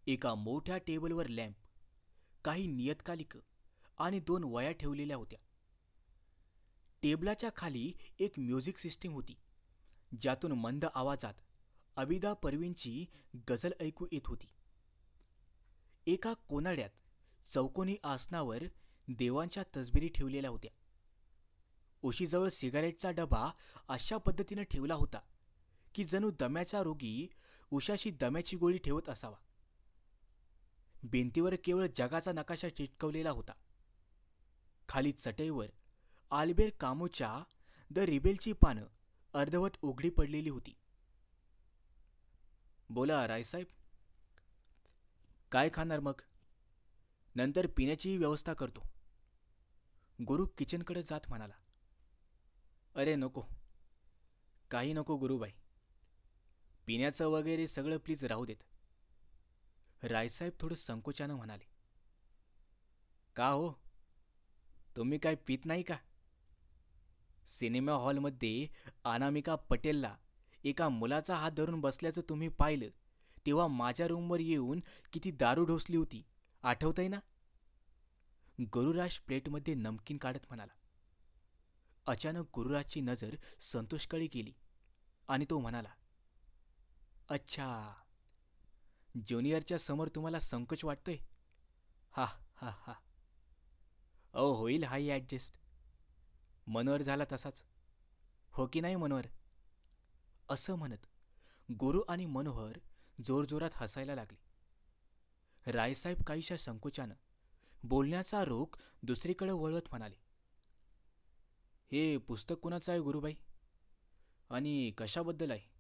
A: एका मोठ्या टेबलवर लॅम्प, काही नियतकालिकं आणि 2 वह्या ठेवलेल्या होत्या. टेबलाच्या खाली एक म्युझिक सिस्टीम होती, ज्यातून मंद आवाजात अबिदा परवीनची गझल ऐकू येत होती. एका कोनाड्यात चौकोनी आसनावर देवांच्या तसबिरी ठेवलेल्या होत्या. उशीजवळ सिगारेटचा डबा अशा पद्धतीनं ठेवला होता की जणू दम्याचा रोगी उशाशी दम्याची गोळी ठेवत असावा. भिंतीवर केवळ जगाचा नकाशा चिटकवलेला होता. खाली चटईवर आल्बेर कामूच्या द रिबेलची पानं अर्धवट उघडी पडलेली होती. बोला रायसाहेब, काय खाणार मग? नंतर पिण्याचीही व्यवस्था करतो, गुरु किचनकडे जात म्हणाला. अरे नको, काही नको गुरुबाई, पिण्याचं वगैरे सगळं प्लीज राहू देत, रायसाहेब थोडं संकोचानं म्हणाले. का हो, तुम्ही काय पित नाही का? सिनेमा हॉलमध्ये अनामिका पटेलला एका मुलाचा हात धरून बसल्याचं तुम्ही पाहिलं तेव्हा माझ्या रूमवर येऊन किती दारू ढोसली होती, आठवतंय ना? गुरुराज प्लेटमध्ये नमकीन काढत म्हणाला. अचानक गुरुराजची नजर संतोषकडे गेली आणि तो म्हणाला. अच्छा, ज्युनियरच्या समोर तुम्हाला संकोच वाटतोय? हा हा हा, होईल हाही ॲडजस्ट. मनोहर झाला तसाच, हो की नाही मनोहर? असं म्हणत गुरु आणि मनोहर जोरजोरात हसायला लागले. रायसाहेब काहीशा संकोचानं बोलण्याचा रोख दुसरीकडे वळवत म्हणाले. हे पुस्तक कुणाचं आहे गुरुबाई, आणि कशाबद्दल आहे?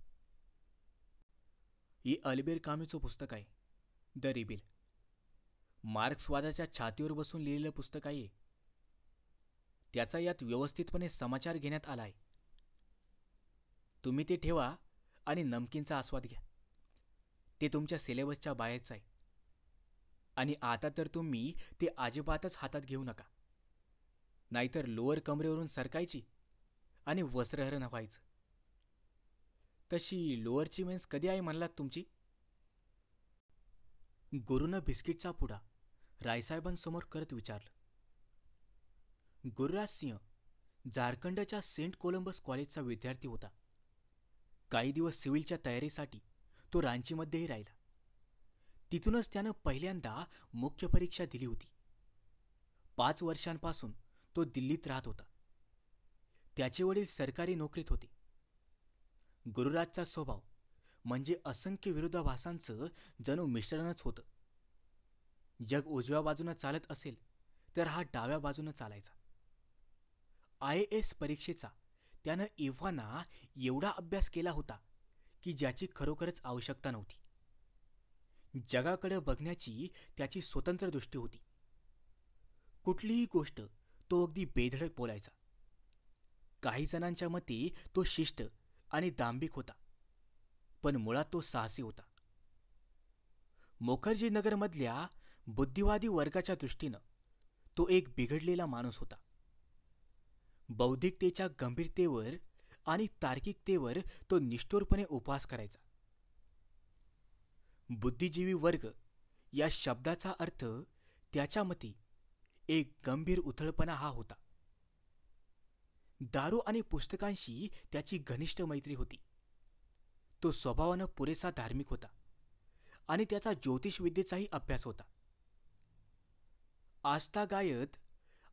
A: ही अल्बेर कामूचं पुस्तक आहे, द रिबेल. मार्क्सवादाच्या छातीवर बसून लिहिलेलं पुस्तक आहे. त्याचा यात व्यवस्थितपणे समाचार घेण्यात आला आहे. तुम्ही ते ठेवा आणि नमकीनचा आस्वाद घ्या. ते तुमच्या सिलेबसच्या बाहेरचं आहे, आणि आता तर तुम्ही ते अजिबातच हातात घेऊ नका, नाहीतर लोअर कमरेवरून सरकायची आणि वस्त्रहरण व्हायचं. तशी लोअरची मेन्स कधी आहे म्हणलात तुमची? गुरुनं बिस्किटचा पुडा रायसाहेबांसमोर करत विचारलं. गुरुराज सिंह झारखंडच्या सेंट कोलंबस कॉलेजचा विद्यार्थी होता. काही दिवस सिव्हिलच्या तयारीसाठी तो रांचीमध्येही राहिला. तिथूनच त्यानं पहिल्यांदा मुख्य परीक्षा दिली होती. 5 वर्षांपासून तो दिल्लीत राहत होता. त्याचे वडील सरकारी नोकरीत होते. गुरुराजचा स्वभाव म्हणजे असंख्य विरोधाभासांचं जणू मिश्रणच होतं. जग उजव्या बाजूनं चालत असेल तर हा डाव्या बाजूनं चालायचा. IAS परीक्षेचा त्यानं एव्हाना एवढा अभ्यास केला होता की ज्याची खरोखरच आवश्यकता नव्हती. जगाकडे बघण्याची त्याची स्वतंत्र दृष्टी होती. कुठलीही गोष्ट तो अगदी बेधडक बोलायचा. काही जणांच्या मते तो शिष्ट आणि दांभिक होता, पण मुळात तो साहसी होता. मुखर्जीनगरमधल्या बुद्धिवादी वर्गाच्या दृष्टीनं तो एक बिघडलेला माणूस होता. बौद्धिकतेच्या गंभीरतेवर आणि तार्किकतेवर तो निष्ठुरपणे उपहास करायचा. बुद्धिजीवी वर्ग या शब्दाचा अर्थ त्याच्या मते एक गंभीर उथळपणा हा होता. दारू आणि पुस्तकांशी त्याची घनिष्ठ मैत्री होती. तो स्वभावानं पुरेसा धार्मिक होता आणि त्याचा ज्योतिषविद्येचाही अभ्यास होता. आस्थागायत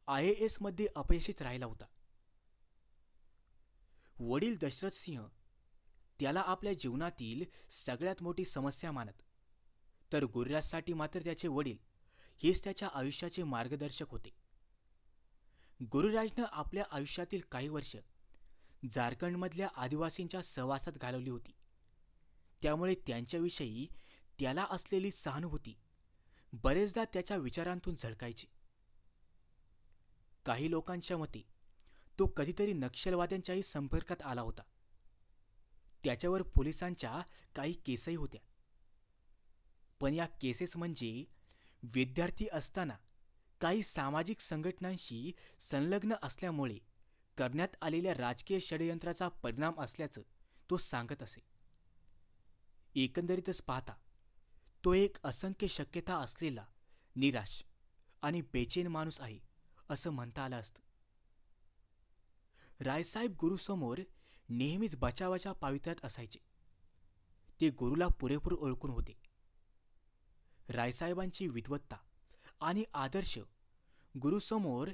A: IAS मध्ये अपयशीच राहिला होता. वडील दशरथ सिंह त्याला आपल्या जीवनातील सगळ्यात मोठी समस्या मानत, तर गुरुराजसाठी मात्र त्याचे वडील हेच त्याच्या आयुष्याचे मार्गदर्शक होते. गुरुराजनं आपल्या आयुष्यातील काही वर्ष झारखंडमधल्या आदिवासींच्या सहवासात घालवली होती. त्यामुळे त्यांच्याविषयी त्याला असलेली सहानुभूती बरेचदा त्याच्या विचारांतून झळकायची. काही लोकांच्या मते तो कधीतरी नक्षलवाद्यांच्याही संपर्कात आला होता. त्याच्यावर पोलिसांच्या काही केसही होत्या. पण या केसेस म्हणजे विद्यार्थी असताना काही सामाजिक संघटनांशी संलग्न असल्यामुळे करण्यात आलेल्या राजकीय षडयंत्राचा परिणाम असल्याचं तो सांगत असे. एकंदरीतच पाहता तो एक असंख्य शक्यता असलेला निराश आणि बेचैन माणूस आहे असं म्हणता आलं असतं. रायसाहेब गुरुसमोर नेहमीच बचावाच्या पावित्र्यात असायचे. ते गुरुला पुरेपूर ओळखून होते. रायसाहेबांची विद्वत्ता आणि आदर्श गुरुसमोर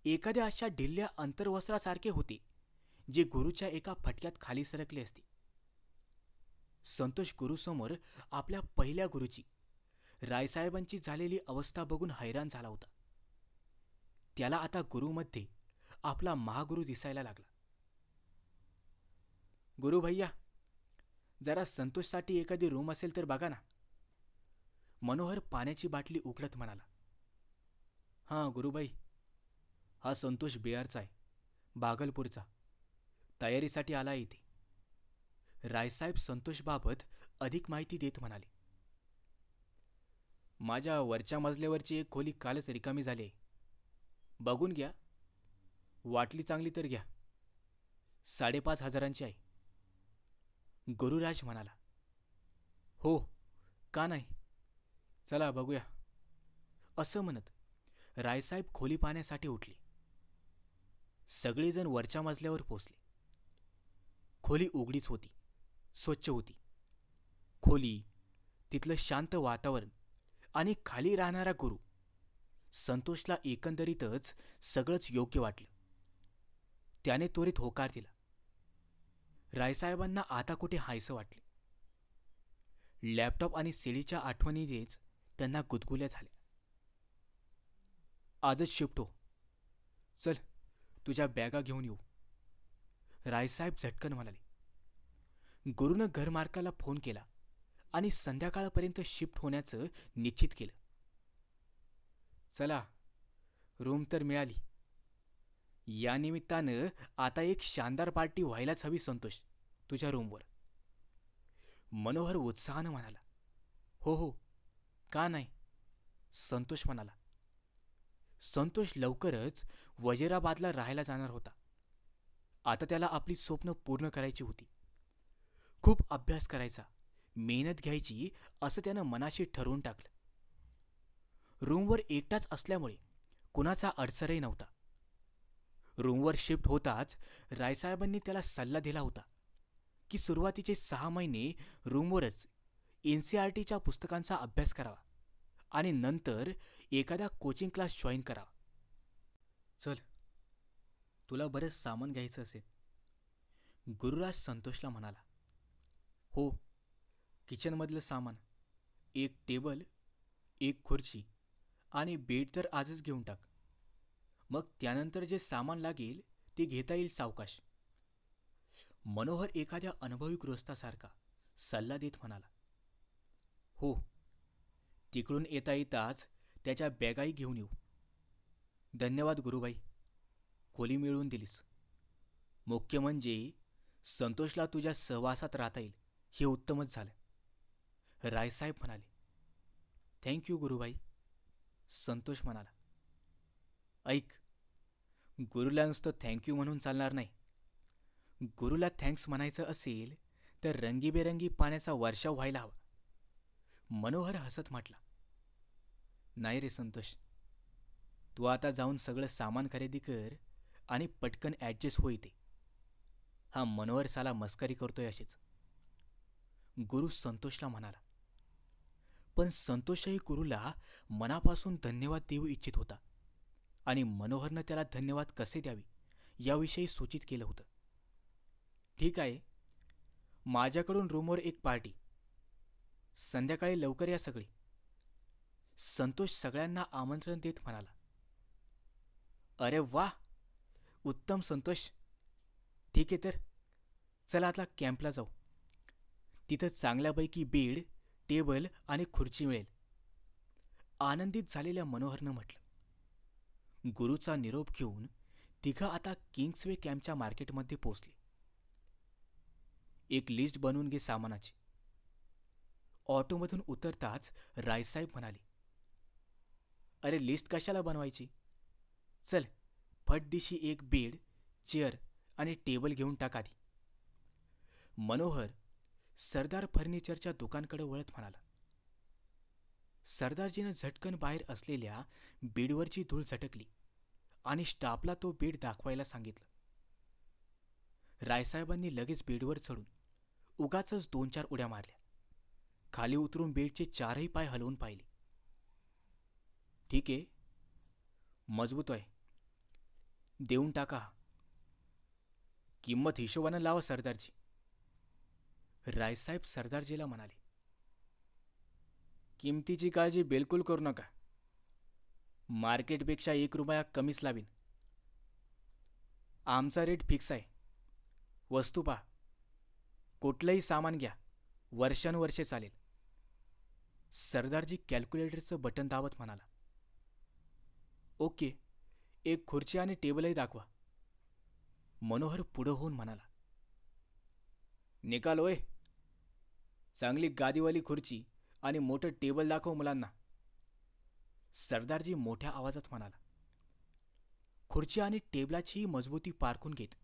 A: एखाद्या अशा ढिल्या अंतर्वस्त्रासारखे होते जे गुरुच्या एका फटक्यात खाली सरकले असते. संतोष गुरुसमोर आपल्या पहिल्या गुरुची रायसाहेबांची झालेली अवस्था बघून हैराण झाला होता. त्याला आता गुरुमध्ये आपला महागुरु दिसायला लागला. गुरु भैया, जरा संतोषसाठी एखादी रूम असेल तर बघा ना. मनोहर पाण्याची बाटली उघडत म्हणाला. हां गुरुबाई, हा संतोष बिहारचा आहे, भागलपूरचा. तयारीसाठी आला इथे. रायसाहेब संतोषबाबत अधिक माहिती देत म्हणाले. माझ्या वरच्या मजल्यावरची एक खोली कालच रिकामी झाली आहे. बघून घ्या. वाटली चांगली तर घ्या. 5,500 आहे. गुरुराज म्हणाला. हो, का नाही, चला बघूया. असं म्हणत रायसाहेब खोली पाहण्यासाठी उठले. सगळेजण वरच्या मजल्यावर पोचले. खोली उघडीच होती, स्वच्छ होती. खोली, तिथलं शांत वातावरण आणि खाली राहणारा गुरु, संतोषला एकंदरीतच सगळंच योग्य वाटलं. त्याने त्वरित होकार दिला. रायसाहेबांना आता कुठे हायसं वाटले. लॅपटॉप आणि सीडीच्या आठवणीनेच त्यांना गुदगुल्या झाल्या. आजच शिफ्ट हो. चल, तुझ्या बॅगा घेऊन येऊ, रायसाहेब झटकन म्हणाले. गुरुनं घरमालकाला फोन केला आणि संध्याकाळपर्यंत शिफ्ट होण्याचं निश्चित केलं. चला, रूम तर मिळाली. या निमित्तानं आता एक शानदार पार्टी व्हायलाच हवी संतोष तुझ्या रूमवर. मनोहर उत्साहानं म्हणाला. हो हो, का नाही, संतोष म्हणाला. संतोष लवकरच वजिराबादला राहायला जाणार होता. आता त्याला आपली स्वप्न पूर्ण करायची होती. खूप अभ्यास करायचा, मेहनत घ्यायची असं त्यानं मनाशी ठरवून टाकलं. रूमवर एकटाच असल्यामुळे कुणाचा अडसरही नव्हता. रूमवर शिफ्ट होताच रायसाहेबांनी त्याला सल्ला दिला होता की सुरुवातीचे 6 महिने रूमवरच NCERTच्या पुस्तकांचा अभ्यास करावा आणि नंतर एखादा कोचिंग क्लास जॉईन करावा. चल, तुला बरंच सामान घ्यायचं असेल, गुरुराज संतोषला म्हणाला. हो, किचनमधलं सामान, एक टेबल, एक खुर्ची आणि बेड तर आजच घेऊन टाक. मग त्यानंतर जे सामान लागेल ते घेता येईल सावकाश. मनोहर एखाद्या अनुभवी गृहस्थासारखा सल्ला देत म्हणाला. हो, तिकडून येता येताच त्याच्या बॅगाही घेऊन येऊ. धन्यवाद गुरुबाई, खोली मिळवून दिलीस. मुख्य म्हणजे संतोषला तुझ्या सहवासात राहता येईल हे उत्तमच झालं, रायसाहेब म्हणाले. थँक्यू गुरुबाई, संतोष म्हणाला. ऐक, गुरुला नुसतं थँक्यू म्हणून चालणार नाही. गुरुला थँक्स म्हणायचं असेल तर रंगीबेरंगी पाण्याचा वर्षाव व्हायला हवा. मनोहर हसत म्हटला. नाही रे संतोष, तू आता जाऊन सगळं सामान खरेदी कर आणि पटकन ॲडजस्ट हो इथे. हा मनोहर साला मस्करी करतोय अशीच, गुरु संतोषला म्हणाला. पण संतोषही गुरुला मनापासून धन्यवाद देऊ इच्छित होता आणि मनोहरनं त्याला धन्यवाद कसे द्यावे याविषयी सूचित केलं होतं. ठीक आहे, माझ्याकडून रूमवर एक पार्टी. संध्याकाळी लवकर या सगळे, संतोष सगळ्यांना आमंत्रण देत म्हणाला. अरे वा, उत्तम संतोष. ठीक आहे तर चला आता कॅम्पला जाऊ. तिथं चांगल्यापैकी बेड, टेबल आणि खुर्ची मिळेल, आनंदित झालेल्या मनोहरनं म्हटलं. गुरुचा निरोप घेऊन तिघं आता किंग्सवे कॅम्पच्या मार्केटमध्ये पोचले. एक लिस्ट बनवून घे सामानाची, ऑटोमधून उतरताच रायसाहेब म्हणाले. अरे लिस्ट कशाला बनवायची, चल फटदिशी एक बेड, चेअर आणि टेबल घेऊन टाक आधी. मनोहर सरदार फर्निचरच्या दुकानकडे वळत म्हणाला. सरदारजीनं झटकन बाहेर असलेल्या बेडवरची धूळ झटकली आणि स्टाफला तो बेड दाखवायला सांगितलं. रायसाहेबांनी लगेच बेडवर चढून उगाचच 2-4 उड्या मारल्या. खाली उतरून बेडचे 4ही पाय हलवून पाहिले. ठीक आहे, मजबूत आहे, देऊन टाका. किंमत हिशोबानं लावा सरदारजी, रायसाहेब सरदारजीला म्हणाले. किमतीची काळजी बिलकुल करू नका, मार्केटपेक्षा 1 रुपया कमीच लावीन. आमचा रेट फिक्स आहे. वस्तू पहा, कुठलंही सामान घ्या, वर्षानुवर्षे चालेल. सरदारजी कॅल्क्युलेटरचं बटन दाबत म्हणाला. ओके, एक खुर्ची आणि टेबलही दाखवा, मनोहर पुढं होऊन म्हणाला. निकाल होय, चांगली गादीवाली खुर्ची आणि मोठं टेबल दाखव मुलांना, सरदारजी मोठ्या आवाजात म्हणाला. खुर्ची आणि टेबलाचीही मजबूती पारखून घेत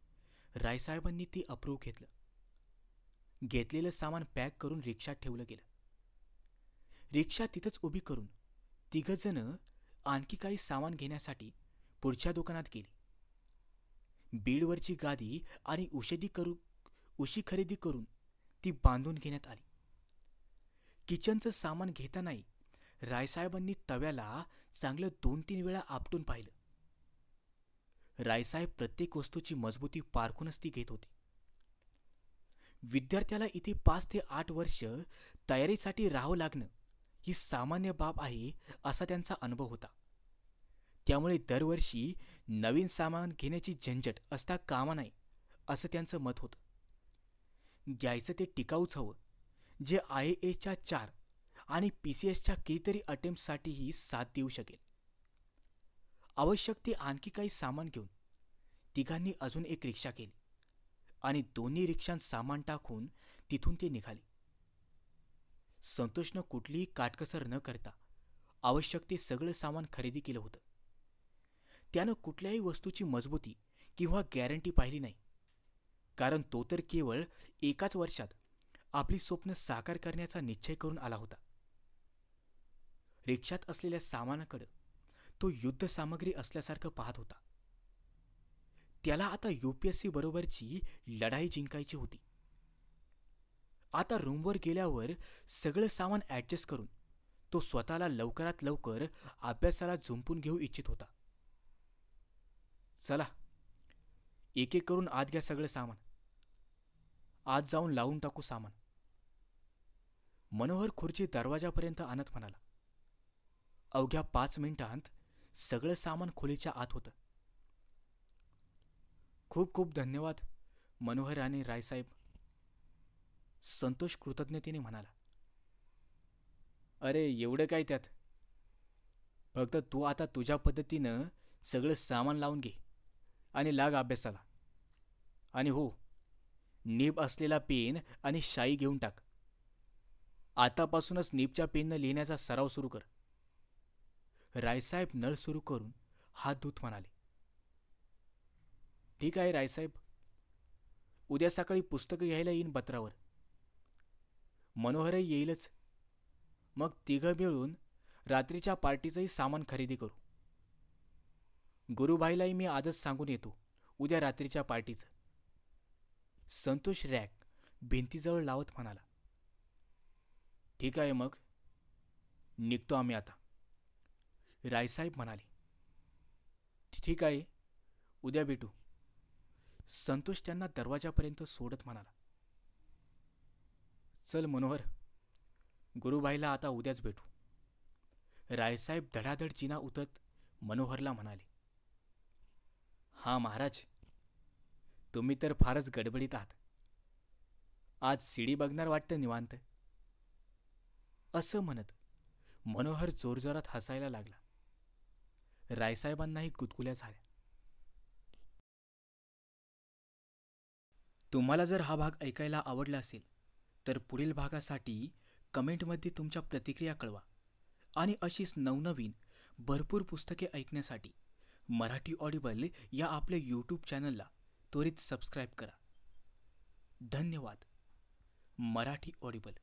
A: रायसाहेबांनी ती अप्रूव्ह घेतलं. घेतलेलं सामान पॅक करून रिक्षात ठेवलं गेलं. रिक्षा तिथंच उभी करून तिघंजणं आणखी काही सामान घेण्यासाठी पुढच्या दुकानात गेली. बेडवरची गादी आणि उशी खरेदी करून ती बांधून घेण्यात आली. किचनचं सामान घेतानाही रायसाहेबांनी तव्याला चांगलं 2-3 वेळा आपटून पाहिलं. रायसाहेब प्रत्येक वस्तूची मजबूती पारखूनच ती घेत होते. विद्यार्थ्याला इथे 5 ते 8 वर्ष तयारीसाठी राहावं लागणं ही सामान्य बाब आहे असा त्यांचा अनुभव होता. त्यामुळे दरवर्षी नवीन सामान घेण्याची झंझट असता कामा नये असं त्यांचं मत होतं. घ्यायचं ते टिकाऊच हवं, जे IASच्या 4 आणि PCSच्या कितीतरी अटेम्प्टसाठीही साथ देऊ शकेल. आवश्यक ते आणखी काही सामान घेऊन तिघांनी अजून एक रिक्षा केली आणि दोन्ही रिक्षांत सामान टाकून तिथून ते निघाले. संतोषनं कुठलीही काटकसर न करता आवश्यक ते सगळं सामान खरेदी केलं होतं. त्यानं कुठल्याही वस्तूची मजबूती किंवा गॅरंटी पाहिली नाही. कारण तो तर केवळ एकाच वर्षात आपली स्वप्न साकार करण्याचा निश्चय करून आला होता. रिक्षात असलेल्या सामानाकडे तो युद्ध सामग्री असल्यासारखं पाहत होता. त्याला आता UPSC बरोबरची लढाई जिंकायची होती. आता रूमवर गेल्यावर सगळं सामान ऍडजस्ट करून तो स्वतःला लवकरात लवकर अभ्यासाला झुंपून घेऊ इच्छित होता. चला, एक एक करून आत घ्या सगळं सामान. आत जाऊन लावून टाकू सामान. मनोहर खुर्ची दरवाजापर्यंत आणत म्हणाला. अवघ्या 5 मिनिटांत सगळं सामान खोलीच्या आत होतं. खूप खूप धन्यवाद मनोहर आणि रायसाहेब, संतोष कृतज्ञतेने म्हणाला. अरे एवढं काय त्यात, फक्त तू आता तुझ्या पद्धतीनं सगळं सामान लावून घे आणि लाग अभ्यासाला. आणि हो, नीब असलेला पेन आणि शाई घेऊन टाक. आतापासूनच नीबच्या पेननं लिहिण्याचा सराव सुरू कर. रायसाहेब नळ सुरू करून हात धुत म्हणाले. ठीक आहे रायसाहेब, उद्या सकाळी पुस्तकं घ्यायला येईन पत्रावर. मनोहरही येईलच. मग तिघं मिळून रात्रीच्या पार्टीचंही सामान खरेदी करू. गुरुभाईलाही मी आजच सांगून येतो उद्या रात्रीच्या पार्टीचं. संतोष रॅक भिंतीजवळ लावत म्हणाला. ठीक आहे मग, निघतो आम्ही आता. रायसाहेब म्हणाले. ठीक आहे, उद्या भेटू. संतोष त्यांना दरवाजापर्यंत सोडत म्हणाला. चल मनोहर, गुरुभाईला आता उद्याच भेटू. रायसाहेब धडाधड जिना उतरत मनोहरला म्हणाले. हां महाराज, तुम्ही तर फारच गडबडीत आहात. आज सीडी बघणार वाटतं निवांत. असं म्हणत मनोहर जोरजोरात हसायला लागला. रायसाहेबांनाही गुदगुल्या झाल्या. तुम्हाला जर हा भाग ऐकायला आवडला असेल तर पुढील भागासाठी कमेंटमध्ये तुमच्या प्रतिक्रिया कळवा. आणि अशीच नवनवीन भरपूर पुस्तके ऐकण्यासाठी मराठी ऑडिबल या आपल्या यूट्यूब चॅनलला त्वरित सबस्क्राईब करा. धन्यवाद. मराठी ऑडिबल.